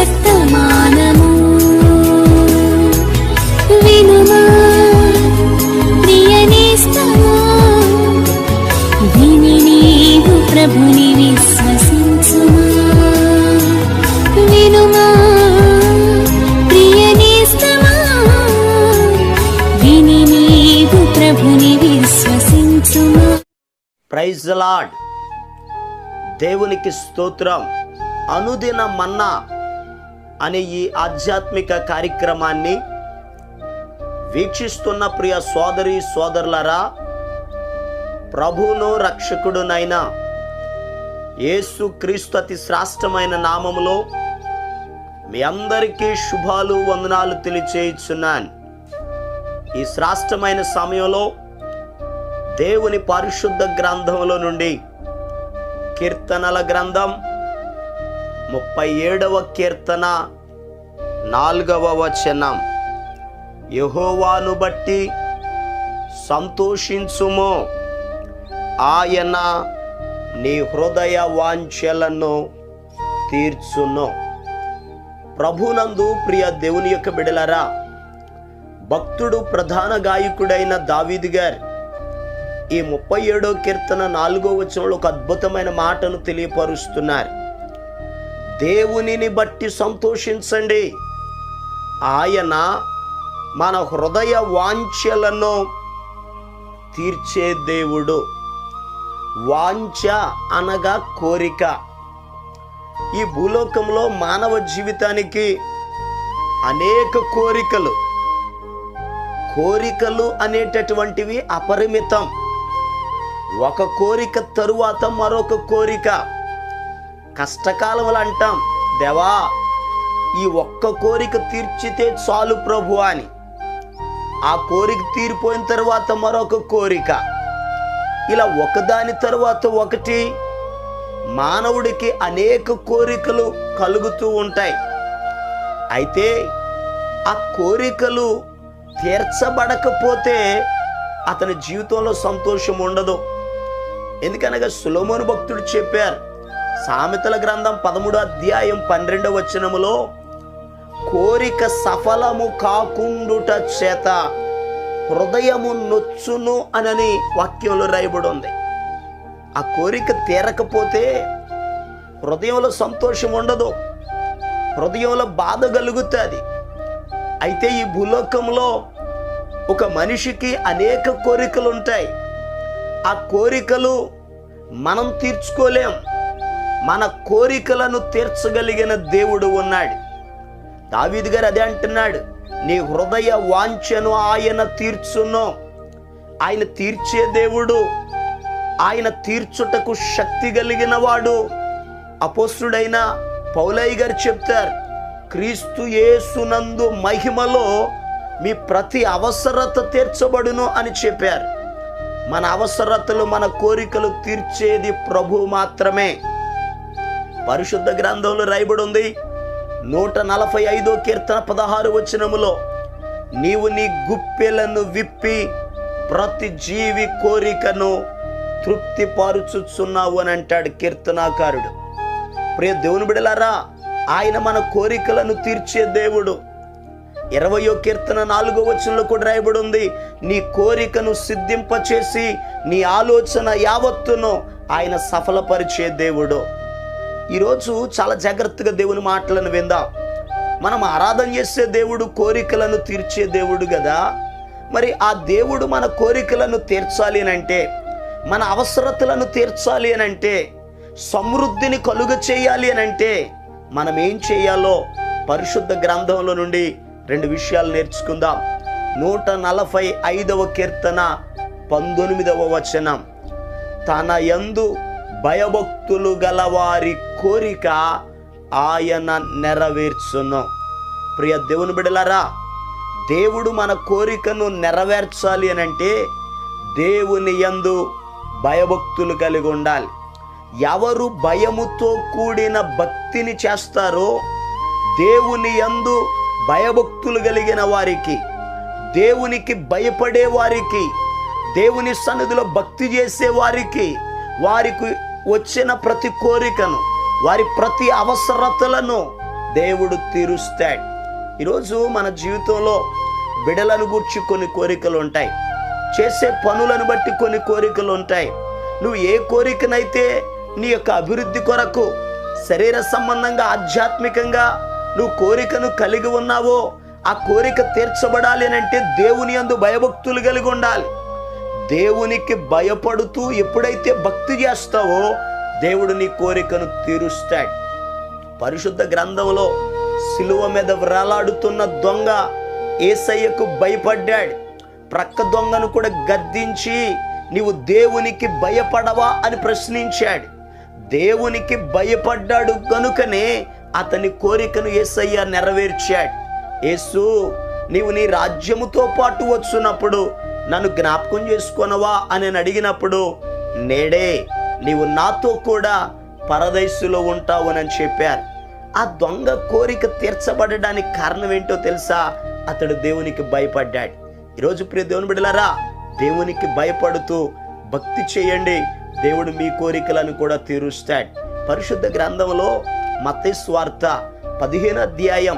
వర్తమానము వినుమా ప్రియనేస్తమా, విని నీవు ప్రభుని విశ్వసించుమా. వినుమా ప్రియనేస్తమా, విని నీవు ప్రభుని విశ్వసించుమా. Praise the lord. దేవునికి స్తోత్రం. అనుదిన మన్నా అనే ఈ ఆధ్యాత్మిక కార్యక్రమాన్ని వీక్షిస్తున్న ప్రియ సోదరి సోదరులారా, ప్రభువును రక్షకుడునైన యేసు క్రీస్తు అతి శ్రేష్టమైన నామములో మీ అందరికీ శుభాలు వందనాలు తెలియచేయుచున్నాను. ఈ శ్రేష్టమైన సమయంలో దేవుని పరిశుద్ధ గ్రంథంలో నుండి కీర్తనల గ్రంథం 37వ కీర్తన 4వ వచనం, యెహోవాను బట్టి సంతోషించుము, ఆయన నీ హృదయ వాంఛలను తీర్చును. ప్రభునందు ప్రియ దేవుని యొక్క బిడలరా, భక్తుడు ప్రధాన గాయకుడైన దావీదు గారు ఈ 37వ కీర్తన 4వ వచనంలో ఒక అద్భుతమైన మాటను తెలియపరుస్తున్నారు. దేవునిని బట్టి సంతోషించండి, ఆయన మన హృదయ వాంఛలను తీర్చే దేవుడు. వాంఛ అనగా కోరిక. ఈ భూలోకంలో మానవ జీవితానికి అనేక కోరికలు అనేటటువంటివి అపరిమితం. ఒక కోరిక తరువాత మరొక కోరిక. కష్టకాలంలో అంటాం, దేవా ఈ ఒక్క కోరిక తీర్చితే చాలు ప్రభు అని. ఆ కోరిక తీరిపోయిన తర్వాత మరొక కోరిక, ఇలా ఒకదాని తరువాత ఒకటి మానవుడికి అనేక కోరికలు కలుగుతూ ఉంటాయి. అయితే ఆ కోరికలు తీర్చబడకపోతే అతని జీవితంలో సంతోషం ఉండదు. ఎందుకనగా సొలొమోను భక్తుడు చెప్పారు, సామెతల గ్రంథం 13వ అధ్యాయం 12వ వచనములో, కోరిక సఫలము కాకుండుట చేత హృదయము నొచ్చును అనని వాక్యంలో రాయబడి ఉంది. ఆ కోరిక తీరకపోతే హృదయంలో సంతోషం ఉండదు, హృదయంలో బాధ కలుగుతుంది. అయితే ఈ భూలోకంలో ఒక మనిషికి అనేక కోరికలు ఉంటాయి. ఆ కోరికలు మనం తీర్చుకోలేం. మన కోరికలను తీర్చగలిగిన దేవుడు ఉన్నాడు. దావీదు గారు అదే అంటున్నాడు, నీ హృదయ వాంఛను ఆయన తీర్చును. ఆయన తీర్చే దేవుడు, ఆయన తీర్చుటకు శక్తి కలిగిన వాడు. అపోస్తుడైన పౌలయ్య గారు చెప్తారు, క్రీస్తు యేసునందు మహిమలో మీ ప్రతి అవసరత తీర్చబడును అని చెప్పారు. మన అవసరతలు, మన కోరికలు తీర్చేది ప్రభు మాత్రమే. పరిశుద్ధ గ్రంథంలో రాయబడి ఉంది 145వ కీర్తన 16వ వచనములో, నీవు నీ గుప్పెలను విప్పి ప్రతి జీవి కోరికను తృప్తి పరుచుచున్నావు అని అంటాడు కీర్తనాకారుడు. ప్రియ దేవుని బిడలారా, ఆయన మన కోరికలను తీర్చే దేవుడు. 20వ కీర్తన 4వ వచనంలో కూడా రాయబడి ఉంది, నీ కోరికను సిద్ధింపచేసి నీ ఆలోచన యావత్తును ఆయన సఫలపరిచే దేవుడు. ఈరోజు చాలా జాగ్రత్తగా దేవుని మాటలను విందాం. మనం ఆరాధన చేసే దేవుడు కోరికలను తీర్చే దేవుడు కదా. మరి ఆ దేవుడు మన కోరికలను తీర్చాలి అని అంటే, మన అవసరతలను తీర్చాలి అని అంటే, సమృద్ధిని కలుగ చేయాలి అని అంటే మనం ఏం చేయాలో పరిశుద్ధ గ్రంథంలో నుండి 2 విషయాలు నేర్చుకుందాం. 145వ కీర్తన 19వ వచనం, తన యందు భయభక్తులు గలవారి కోరిక ఆయన నెరవేర్చును. ప్రియ దేవుని బిడలారా, దేవుడు మన కోరికను నెరవేర్చాలి అని అంటే దేవుని యందు భయభక్తులు కలిగి ఉండాలి. ఎవరు భయముతో కూడిన భక్తిని చేస్తారో, దేవుని యందు భయభక్తులు కలిగిన వారికి, దేవునికి భయపడే వారికి, దేవుని సన్నిధిలో భక్తి చేసే వారికి, వారికి వచ్చిన ప్రతి కోరికను, వారి ప్రతి అవసరతలను దేవుడు తీరుస్తాడు. ఈరోజు మన జీవితంలో బిడలను గూర్చి కొన్ని కోరికలు ఉంటాయి, చేసే పనులను బట్టి కొన్ని కోరికలు ఉంటాయి. నువ్వు ఏ కోరికనైతే నీ యొక్క అభివృద్ధి కొరకు శరీర సంబంధంగా ఆధ్యాత్మికంగా నువ్వు కోరికను కలిగి ఉన్నావో ఆ కోరిక తీర్చబడాలి అని అంటే దేవుని యందు భయభక్తులు కలిగి ఉండాలి. దేవునికి భయపడుతూ ఎప్పుడైతే భక్తి చేస్తావో దేవుడు నీ కోరికను తీరుస్తాడు. పరిశుద్ధ గ్రంథంలో సిలువ మీద వ్రేలాడుతున్న దొంగ యేసయ్యకు భయపడ్డాడు. ప్రక్క దొంగను కూడా గద్దించి నీవు దేవునికి భయపడవా అని ప్రశ్నించాడు. దేవునికి భయపడ్డాడు కనుకనే అతని కోరికను యేసయ్య నెరవేర్చాడు. యేసు, నీవు నీ రాజ్యముతో పాటు వచ్చున్నప్పుడు నన్ను జ్ఞాపకం చేసుకొనవా అని అడిగినప్పుడు, నేడే నీవు నాతో కూడా పరదైసులో ఉంటావునని చెప్పారు. ఆ దొంగ కోరిక తీర్చబడడానికి కారణం ఏంటో తెలుసా? అతడు దేవునికి భయపడ్డాడు. ఈరోజు ప్రియ దేవుని బిడ్డలారా, దేవునికి భయపడుతూ భక్తి చేయండి, దేవుడు మీ కోరికలను కూడా తీరుస్తాడు. పరిశుద్ధ గ్రంథంలో మత్తయి సువార్త 15వ అధ్యాయం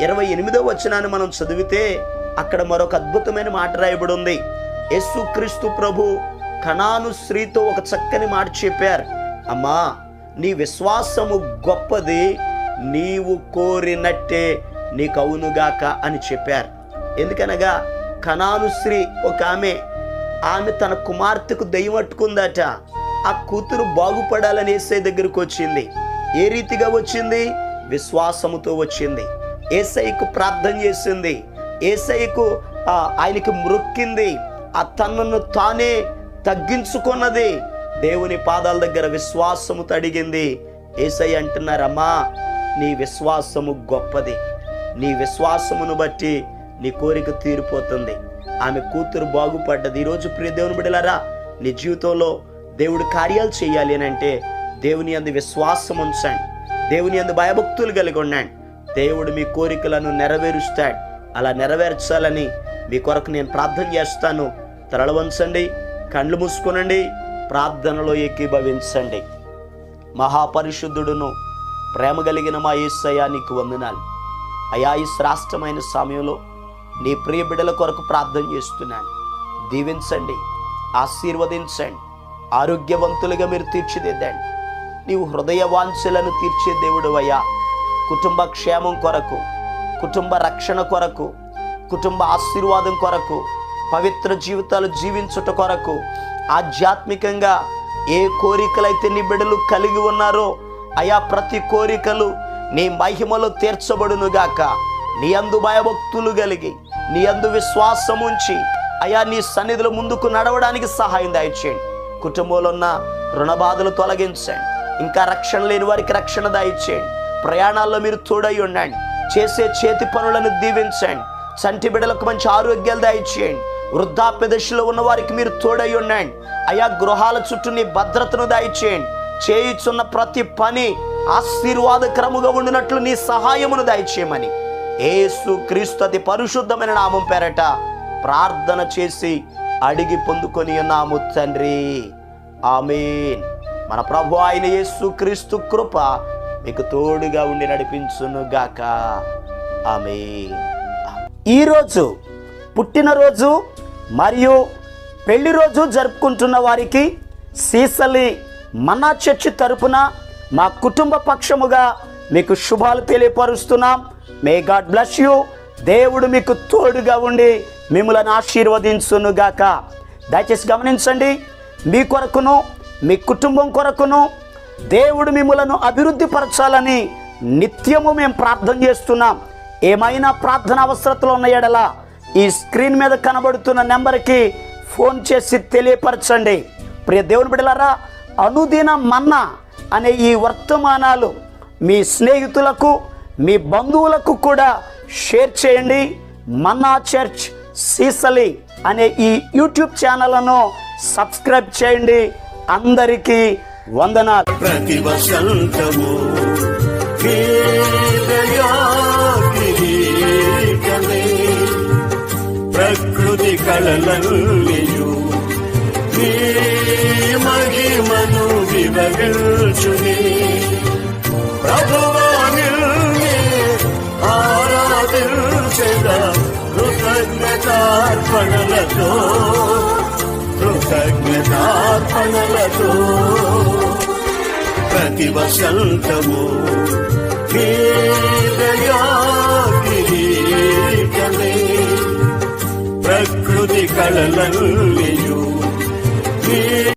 28వ వచనాన్ని మనం చదివితే అక్కడ మరొక అద్భుతమైన మాట రాయబడి ఉంది. యేసుక్రీస్తు ప్రభు కనాను స్త్రీతో ఒక చక్కని మాట చెప్పారు. అమ్మా, నీ విశ్వాసము గొప్పది, నీవు కోరినట్టే నీకు అవునుగాక అని చెప్పారు. ఎందుకనగా కనాను స్త్రీ ఒక ఆమె తన కుమార్తెకు దెయ్యం పట్టుకుందట. ఆ కూతురు బాగుపడాలని యేసయ్య దగ్గరకు వచ్చింది. ఏ రీతిగా వచ్చింది? విశ్వాసముతో వచ్చింది. యేసయ్యకు ప్రార్థన చేసింది, యేసయ్యకు ఆయనకి మ్రొక్కింది, ఆ తనను తానే తగ్గించుకున్నది, దేవుని పాదాల దగ్గర విశ్వాసముతో అడిగింది. యేసయ్య అంటున్నారమ్మా, నీ విశ్వాసము గొప్పది, నీ విశ్వాసమును బట్టి నీ కోరిక తీరిపోతుంది. ఆమె కూతురు బాగుపడ్డది. ఈరోజు ప్రియ దేవుని బిడ్డలారా, నీ జీవితంలో దేవుడు కార్యాలు చేయాలి అని అంటే దేవుని యందు విశ్వాసం ఉంచండి, దేవుని యందు భయభక్తులు కలిగి ఉండండి. దేవుడు మీ కోరికలను నెరవేరుస్తాడు. అలా నెరవేర్చాలని మీ కొరకు నేను ప్రార్థన చేస్తాను. తలలు వంచండి, కళ్ళు మూసుకొనండి, ప్రార్థనలో ఏకీభవించండి. మహాపరిశుద్ధుడును ప్రేమ కలిగిన మా యేసయ్యా, నీకు వందనాలు అయా. ఈ శ్రేష్టమైన సమయంలో నీ ప్రియ బిడ్డల కొరకు ప్రార్థన చేస్తున్నాను. దీవించండి, ఆశీర్వదించండి, ఆరోగ్యవంతులుగా మీరు తీర్చిదిద్దండి. నీవు హృదయ వాంఛలను తీర్చే దేవుడు అయ్యా. కుటుంబ క్షేమం కొరకు, కుటుంబ రక్షణ కొరకు, కుటుంబ ఆశీర్వాదం కొరకు, పవిత్ర జీవితాలు జీవించుట కొరకు, ఆధ్యాత్మికంగా ఏ కోరికలైతే నీ బిడ్డలు కలిగి ఉన్నారో అయా, ప్రతి కోరికలు నీ మహిమలో తీర్చబడునుగాక. నీ అందు భయభక్తులు కలిగి, నీ అందు విశ్వాసం ఉంచి అయా, నీ సన్నిధిలో ముందుకు నడవడానికి సహాయం దయచేయండి. కుటుంబంలో ఉన్న రుణబాధలు తొలగించండి. ఇంకా రక్షణ లేని వారికి రక్షణ దయచేయండి. ప్రయాణాల్లో మీరు తోడై ఉండండి. చేసే చేతి పనులను దీవించండి. చంటి బిడ్డలకు మంచి ఆరోగ్యాలు దయచేయండి. వృద్ధాప్య దశలో ఉన్న వారికి మీరు తోడై ఉండండి. అయా, గృహాల చుట్టూ నీ భద్రతను దయచేయండి. చేయుచున్న ప్రతి పని ఆశీర్వాదకరముగా ఉండినట్లు నీ సహాయమును దయచేయమని యేసు క్రీస్తు అతి పరిశుద్ధమైన నామం పేరట ప్రార్థన చేసి అడిగి పొందుకొని ఉన్నాము తండ్రి, ఆమేన్. మన ప్రభు అయిన యేసు క్రీస్తు కృప మీకు తోడుగా ఉండి నడిపించును గాక, ఆమేన్. ఈరోజు పుట్టినరోజు మరియు పెళ్లి రోజు జరుపుకుంటున్న వారికి సీసలి మన్నా చర్చి తరపున మా కుటుంబ పక్షముగా మీకు శుభాలు తెలియపరుస్తున్నాం. May God bless you. దేవుడు మీకు తోడుగా ఉండి మిమ్మల్ని ఆశీర్వదించును గాక. దయచేసి గమనించండి, మీ కొరకును మీ కుటుంబం కొరకును దేవుడు మిమ్మలను అభివృద్ధి పరచాలని నిత్యము మేము ప్రార్థన చేస్తున్నాం. ఏమైనా ప్రార్థన అవసరతలు ఉన్న ఎడల ఈ స్క్రీన్ మీద కనబడుతున్న నెంబర్కి ఫోన్ చేసి తెలియపరచండి. ప్రియ దేవుని బిడ్డలారా, అనుదిన మన్నా అనే ఈ వర్తమానాలు మీ స్నేహితులకు, మీ బంధువులకు కూడా షేర్ చేయండి. మన్నా చర్చ్ సీసలి అనే ఈ యూట్యూబ్ ఛానల్ను సబ్స్క్రైబ్ చేయండి. అందరికీ వందనాలు. ప్రతి వసంతము ప్రకృతి కళలన్నీయు మహిమను వివరించుని ప్రభువా నిన్నే అర్పణలతో కృతజ్ఞతార్పణలతో ప్రతి వసంతము నీ దయా కిరీటమే ప్రకృతి కళలన్నీ